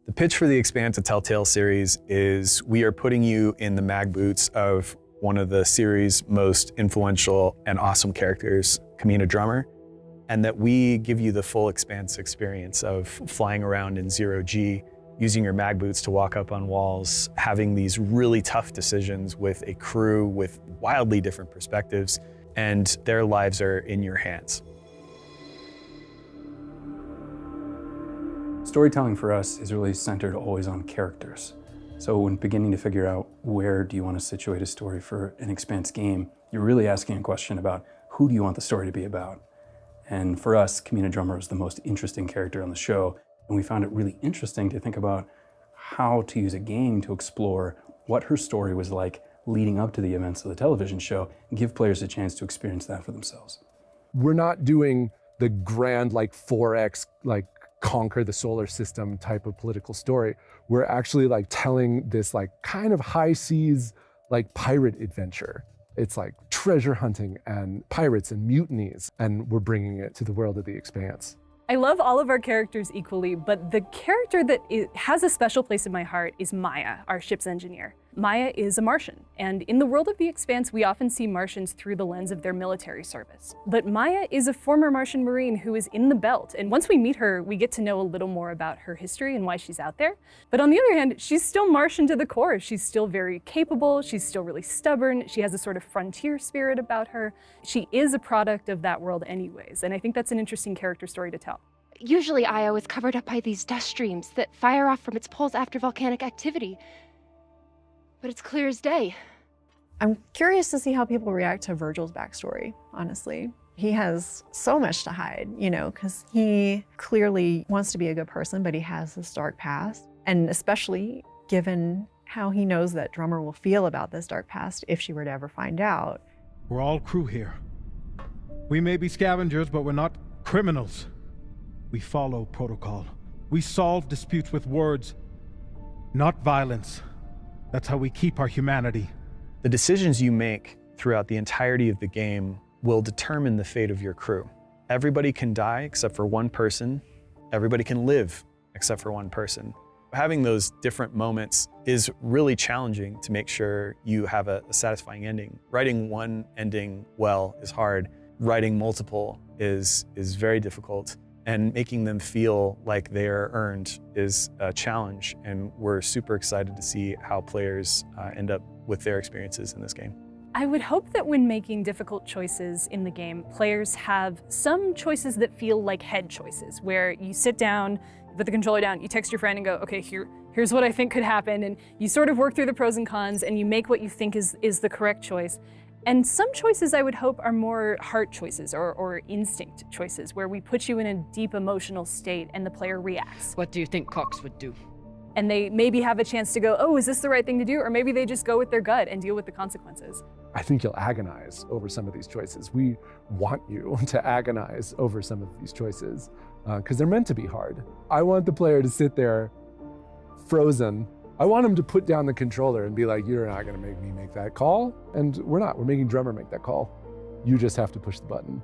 The pitch for the Expanse of Telltale series is we are putting you in the mag boots of one of the series' most influential and awesome characters, Kamina Drummer, and that we give you the full Expanse experience of flying around in zero-G, using your mag boots to walk up on walls, having these really tough decisions with a crew with wildly different perspectives, and their lives are in your hands. Storytelling for us is really centered always on characters. So when beginning to figure out where do you want to situate a story for an Expanse game, you're really asking a question about who do you want the story to be about? And for us, Kamina Drummer is the most interesting character on the show, and we found it really interesting to think about how to use a game to explore what her story was like leading up to the events of the television show and give players a chance to experience that for themselves. We're not doing the grand 4X conquer the solar system type of political story. We're actually telling this kind of high seas pirate adventure. It's treasure hunting and pirates and mutinies, and we're bringing it to the world of the Expanse. I love all of our characters equally, but the character that has a special place in my heart is Maya, our ship's engineer. Maya is a Martian, and in the world of the Expanse, we often see Martians through the lens of their military service. But Maya is a former Martian Marine who is in the belt, and once we meet her, we get to know a little more about her history and why she's out there. But on the other hand, she's still Martian to the core. She's still very capable, she's still really stubborn, she has a sort of frontier spirit about her. She is a product of that world anyways, and I think that's an interesting character story to tell. Usually Io is covered up by these dust streams that fire off from its poles after volcanic activity. But it's clear as day. I'm curious to see how people react to Virgil's backstory, honestly. He has so much to hide, because he clearly wants to be a good person, but he has this dark past. And especially given how he knows that Drummer will feel about this dark past if she were to ever find out. We're all crew here. We may be scavengers, but we're not criminals. We follow protocol. We solve disputes with words, not violence. That's how we keep our humanity. The decisions you make throughout the entirety of the game will determine the fate of your crew. Everybody can die except for one person. Everybody can live except for one person. Having those different moments is really challenging to make sure you have a satisfying ending. Writing one ending well is hard. Writing multiple is very difficult. And making them feel like they are earned is a challenge, and we're super excited to see how players end up with their experiences in this game. I would hope that when making difficult choices in the game, players have some choices that feel like head choices, where you sit down, you put the controller down, you text your friend and go, okay, here's what I think could happen, and you sort of work through the pros and cons, and you make what you think is the correct choice. And some choices, I would hope, are more heart choices or instinct choices, where we put you in a deep emotional state and the player reacts. What do you think Cox would do? And they maybe have a chance to go, oh, is this the right thing to do? Or maybe they just go with their gut and deal with the consequences. I think you'll agonize over some of these choices. We want you to agonize over some of these choices because they're meant to be hard. I want the player to sit there frozen. I want him to put down the controller and be like, you're not gonna make me make that call. And we're not, we're making Drummer make that call. You just have to push the button.